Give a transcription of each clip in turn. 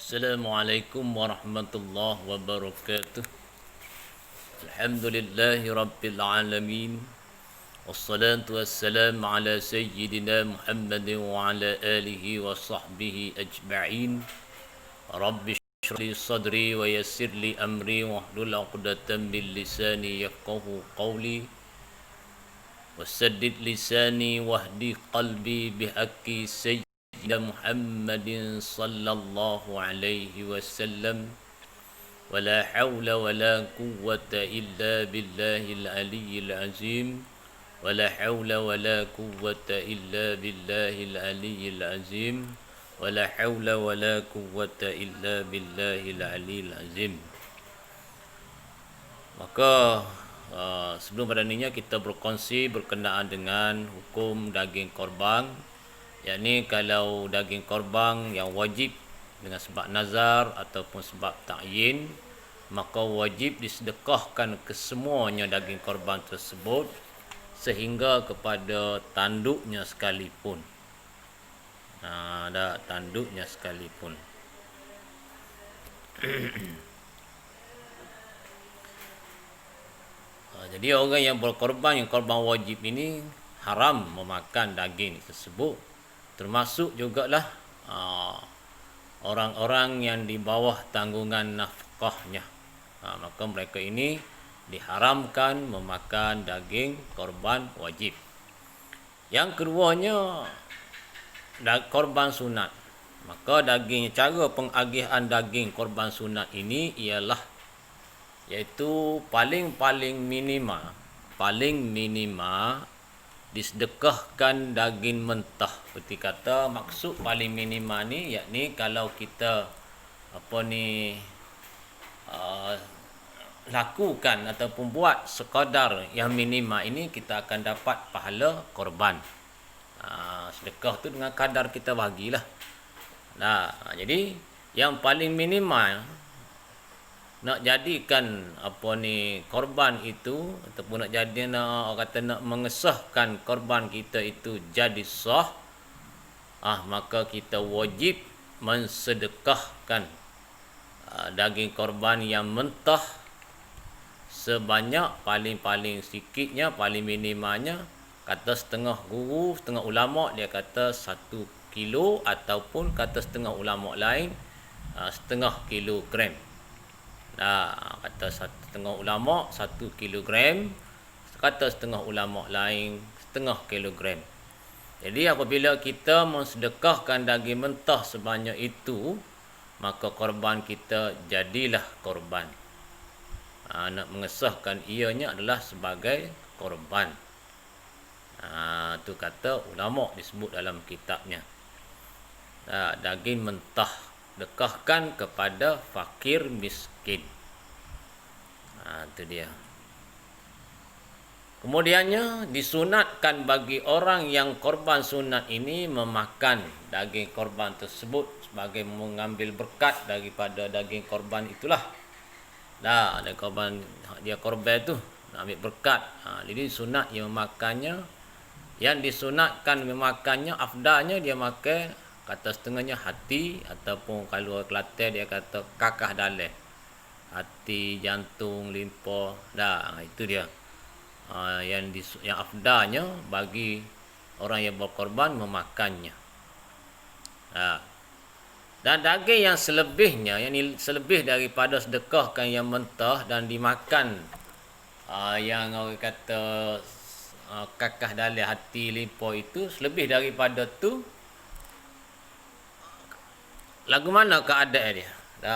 Assalamualaikum warahmatullahi wabarakatuh. Alhamdulillahi rabbil alamin. Wassalatu wassalamu ala sayyidina Muhammadin wa ala alihi wa sahbihi ajma'in. Rabbi shrah li sadri wa yassir li amri wahlul 'uqdatam min lisani yafqahu qawli. Wasaddid lisani wahdi qalbi bihaqqi sayyidina Muhammadin sallallahu alaihi wasallam. ولا حول ولا قوة إلا بالله العلي العظيم ولا حول ولا قوة إلا بالله العلي العظيم ولا حول ولا قوة إلا بالله العلي العظيم. Maka sebelum pada ini kita berkongsi berkenaan dengan hukum daging korban, yakni kalau daging korban yang wajib dengan sebab nazar ataupun sebab ta'yin, maka wajib disedekahkan kesemuanya daging korban tersebut sehingga kepada tanduknya sekalipun. Ada tanduknya sekalipun. Jadi orang yang berkorban, yang korban wajib ini haram memakan daging tersebut. Termasuk jugalah orang-orang yang di bawah tanggungan nafkahnya. Maka mereka ini diharamkan memakan daging korban wajib. Yang keduanya, korban sunat. Maka cara pengagihan daging korban sunat ini ialah iaitu paling minima disedekahkan daging mentah. Seperti kata maksud paling minima ni, yakni kalau kita lakukan ataupun buat sekadar yang minima ini, kita akan dapat pahala korban. Sedekah tu dengan kadar kita bagilah. Jadi yang paling minima nak jadikan korban itu, ataupun nak mengesahkan korban kita itu jadi sah, maka kita wajib mensedekahkan daging korban yang mentah sebanyak paling sikitnya, paling minimanya, kata setengah guru, setengah ulama dia kata 1 kilo, ataupun kata setengah ulama lain setengah kilogram. Kata setengah ulama 1 kilogram, kata setengah ulama lain setengah kilogram. Jadi apabila kita mensedekahkan daging mentah sebanyak itu, maka korban kita jadilah korban. Nak mengesahkan ianya adalah sebagai korban. Tu kata ulama disebut dalam kitabnya. Daging mentah dekahkan kepada fakir miskin. Itu dia. Kemudiannya disunatkan bagi orang yang korban sunat ini memakan daging korban tersebut sebagai mengambil berkat daripada daging korban itulah. Ada korban, dia korban tu nak ambil berkat. Jadi sunat yang memakannya. Yang disunatkan memakannya, afdalnya dia makan, kata setengahnya hati, ataupun kalau Kelantan dia kata kakah daleh. Hati, jantung, limpa. Itu dia. Yang afdalnya bagi orang yang berkorban memakannya. Dan daging yang selebihnya, yang selebih daripada sedekahkan yang mentah dan dimakan, yang orang kata kakah dalih, hati, limpa itu, selebih daripada tu, lagu mana keadaan dia?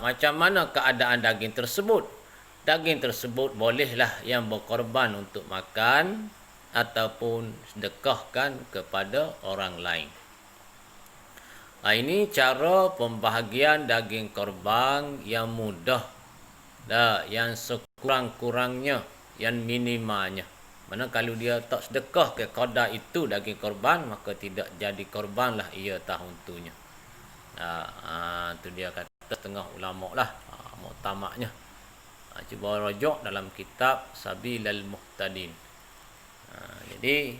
Macam mana keadaan daging tersebut? Daging tersebut bolehlah yang berkorban untuk makan ataupun sedekahkan kepada orang lain. Ini cara pembahagian daging korban yang mudah, yang sekurang-kurangnya, yang minimanya. Mana kalau dia tak sedekah ke kadar itu daging korban, maka tidak jadi korbanlah ia tahun tunya. Itu dia kata setengah ulama lah, muktamaknya. Cuba rujuk dalam kitab Sabilal Muhtadin. Jadi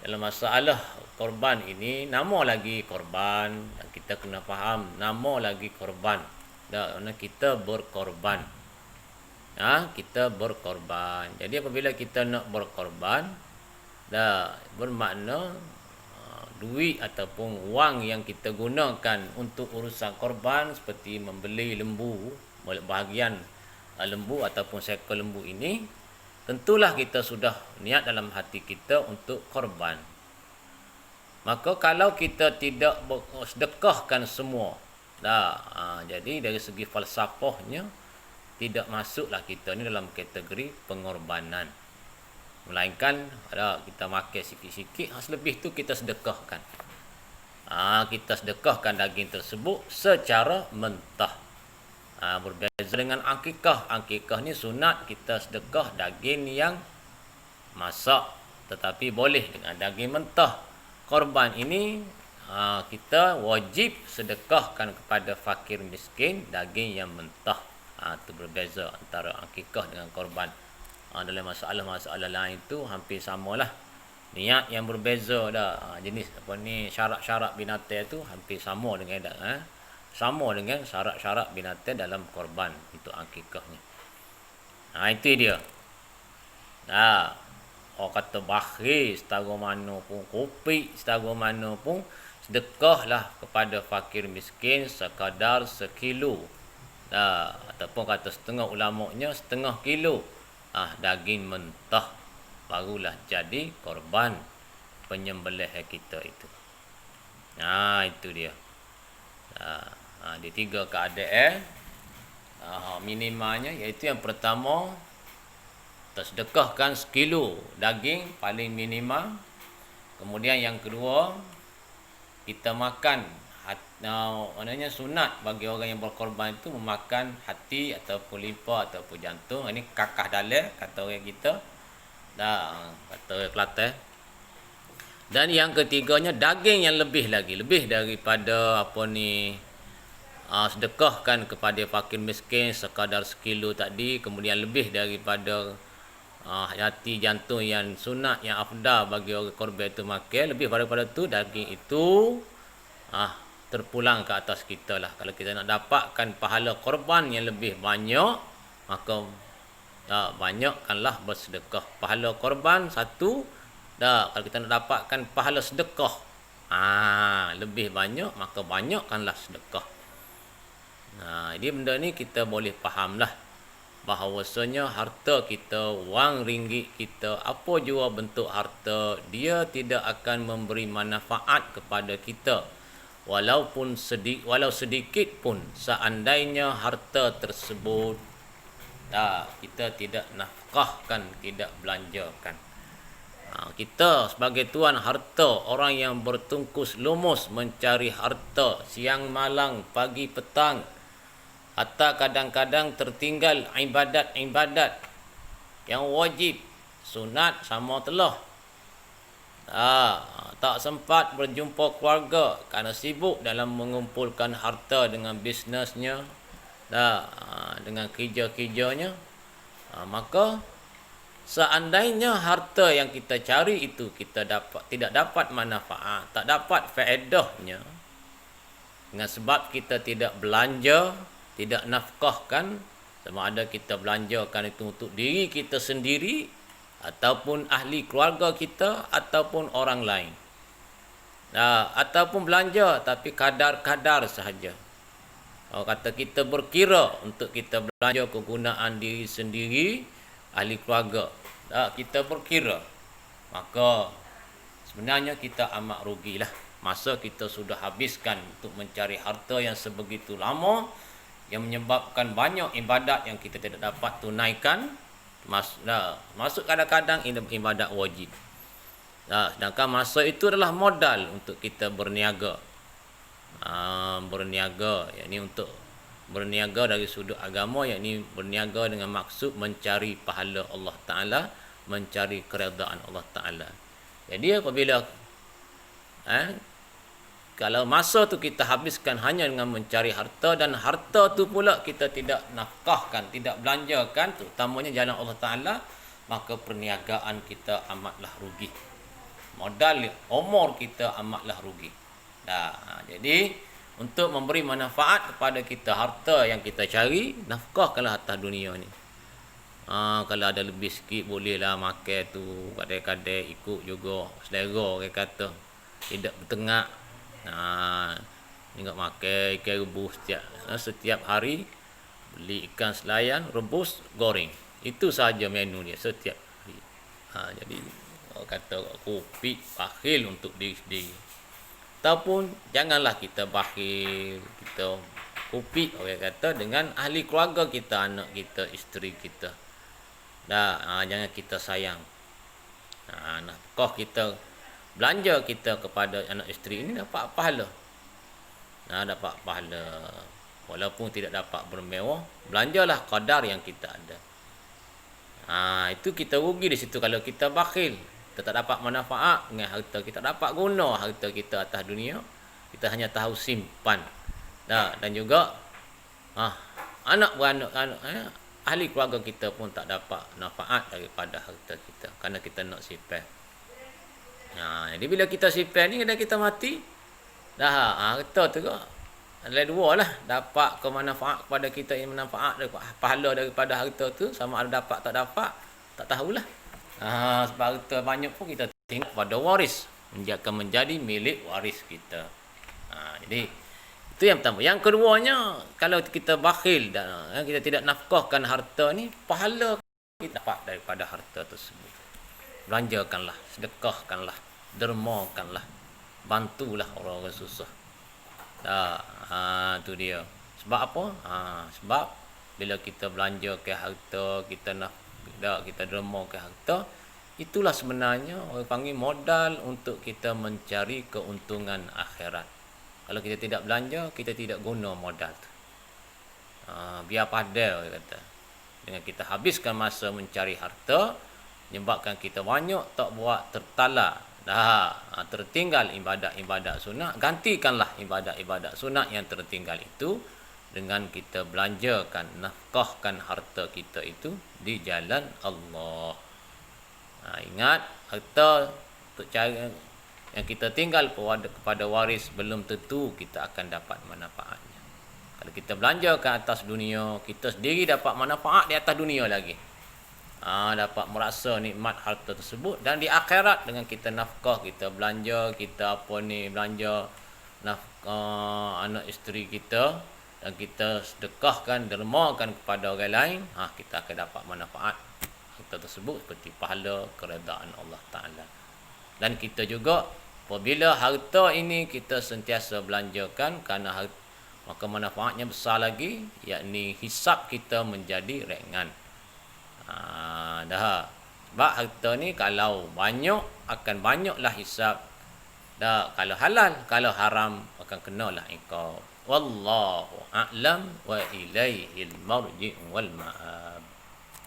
dalam masalah korban ini, nama lagi korban, kita kena faham nama lagi korban. Kerana kita berkorban. Kita berkorban. Jadi apabila kita nak berkorban, bermakna duit ataupun wang yang kita gunakan untuk urusan korban seperti membeli lembu, bahagian lembu ataupun seekor lembu ini, tentulah kita sudah niat dalam hati kita untuk korban. Maka kalau kita tidak sedekahkan semua, jadi dari segi falsafahnya tidak masuklah kita ni dalam kategori pengorbanan. Melainkan kita makan sikit-sikit, selebih tu kita sedekahkan. Kita sedekahkan daging tersebut secara mentah. Berbeza dengan akikah. Akikah ni sunat kita sedekah daging yang masak, tetapi boleh dengan daging mentah. Korban ini kita wajib sedekahkan kepada fakir miskin daging yang mentah. Itu berbeza antara akikah dengan korban. Dalam masalah-masalah lain itu hampir samalah. Niat yang berbeza dah. Jenis syarat-syarat binatang itu hampir sama dengan sama dengan syarat-syarat binatang dalam korban untuk akikahnya. Itu dia. Orang kata bakhil setara mana pun, kopi setara mana pun, sedekahlah kepada fakir miskin sekadar sekilo. Ataupun kata setengah ulamanya setengah kilo daging mentah, barulah jadi korban penyembelih kita itu. Itu dia. Di tiga keadaan minimalnya, iaitu yang pertama, tersedekahkan sekilo daging paling minimal. Kemudian yang kedua, kita makan maknanya sunat bagi orang yang berkorban itu memakan hati ataupun limpa ataupun jantung. Ini kakah dalil kata orang kita, kata orang Kelantan. Dan yang ketiganya, daging yang lebih lagi, lebih daripada sedekahkan kepada fakir miskin sekadar sekilo tadi, kemudian lebih daripada hati jantung yang sunat, yang afdal bagi orang korban itu makan, lebih daripada tu daging itu terpulang ke atas kita lah. Kalau kita nak dapatkan pahala korban yang lebih banyak, maka banyakkanlah bersedekah. Pahala korban satu, kalau kita nak dapatkan pahala sedekah lebih banyak, maka banyakkanlah sedekah. Jadi benda ni kita boleh fahamlah bahawasanya harta kita, wang ringgit kita, apa jua bentuk harta, dia tidak akan memberi manfaat kepada kita walau sedikit pun, seandainya harta tersebut kita tidak nafkahkan, tidak belanjakan. Kita sebagai tuan harta, orang yang bertungkus lumus mencari harta siang malam, pagi petang, hatta kadang-kadang tertinggal ibadat-ibadat yang wajib, sunat sama telah. Tak sempat berjumpa keluarga kerana sibuk dalam mengumpulkan harta dengan bisnesnya, dengan kerja-kerjanya. Maka seandainya harta yang kita cari itu kita tidak dapat manfaat, tak dapat faedahnya, dengan sebab kita tidak belanja, tidak nafkahkan, sama ada kita belanjakan itu untuk diri kita sendiri ataupun ahli keluarga kita ataupun orang lain, ataupun belanja tapi kadar-kadar sahaja. Orang kata kita berkira untuk kita belanja kegunaan diri sendiri, ahli keluarga, kita berkira, maka sebenarnya kita amat rugilah. Masa kita sudah habiskan untuk mencari harta yang sebegitu lama, yang menyebabkan banyak ibadat yang kita tidak dapat tunaikan, masuk kadang-kadang ibadat wajib. Sedangkan masa itu adalah modal untuk kita berniaga. Yakni untuk berniaga dari sudut agama, yakni berniaga dengan maksud mencari pahala Allah Ta'ala, mencari keredaan Allah Ta'ala. Jadi apabila kalau masa tu kita habiskan hanya dengan mencari harta, dan harta tu pula kita tidak nafkahkan, tidak belanjakan, terutamanya jalan Allah Ta'ala, maka perniagaan kita amatlah rugi. modal umur kita amatlah rugi. Jadi untuk memberi manfaat kepada kita harta yang kita cari, nafkahkanlah atas dunia ni. Kalau ada lebih sikit bolehlah makan tu kadang-kadang ikut juga selera orang kata. Tidak bertengak. Ingat makan ikan rebus setiap hari, beli ikan selayan, rebus, goreng. Itu sahaja menu dia setiap hari. Jadi orang kata kopi bakhil untuk diri sendiri. Ataupun janganlah kita bakhil, kita kopi orang kata dengan ahli keluarga kita, anak kita, isteri kita. Jangan kita sayang. Nafkah kita, belanja kita kepada anak isteri ini dapat pahala. Dapat pahala. Walaupun tidak dapat bermewah, belanjalah kadar yang kita ada. Itu kita rugi di situ kalau kita bakhil. Kita tak dapat manfaat dengan harta kita, dapat guna harta kita atas dunia. Kita hanya tahu simpan. Dan juga anak beranak ahli keluarga kita pun tak dapat manfaat daripada harta kita kerana kita nak simpan. Jadi bila kita simpan ni, kadang kita mati, harta tu ada dua lah, dapat kemanfaat kepada kita yang manfaat pahala daripada harta tu, sama ada dapat tak dapat tak tahulah. Sebab harta banyak pun kita tinggal pada waris, menjadi milik waris kita. Jadi itu yang pertama. Yang keduanya, kalau kita bakhil dan kita tidak nafkahkan harta ni, pahala kita dapat daripada harta tersebut. Belanjakanlah, sedekahkanlah, dermakanlah, bantulah orang-orang susah. Tu dia. Sebab apa? Sebab bila kita belanja ke harta, kita derma ke harta, itulah sebenarnya orang panggil modal untuk kita mencari keuntungan akhirat. Kalau kita tidak belanja, kita tidak guna modal tu. Biar padal orang kata. Dengan kita habiskan masa mencari harta, menyebabkan kita banyak tak buat tertala, tertinggal ibadat-ibadat sunat. Gantikanlah ibadat-ibadat sunat yang tertinggal itu dengan kita belanjakan, nafkahkan harta kita itu di jalan Allah. Ingat, harta untuk cara yang kita tinggal kepada waris belum tentu kita akan dapat manfaatnya. Kalau kita belanja ke atas dunia, kita sendiri dapat manfaat di atas dunia lagi. Dapat merasa nikmat harta tersebut, dan di akhirat dengan kita nafkah, kita belanja, kita belanja nafkah anak isteri kita, dan kita sedekahkan, dermakan kepada orang lain, kita akan dapat manfaat harta tersebut seperti pahala keredaan Allah Ta'ala. Dan kita juga apabila harta ini kita sentiasa belanjakan, kerana maka manfaatnya besar lagi, yakni hisab kita menjadi ringan. Sebab harta ni kalau banyak, akan banyaklah hisab. Kalau halal, kalau haram akan kenalah iqab. Wallahu a'lam wa ilaihil marji' wal ma'ab.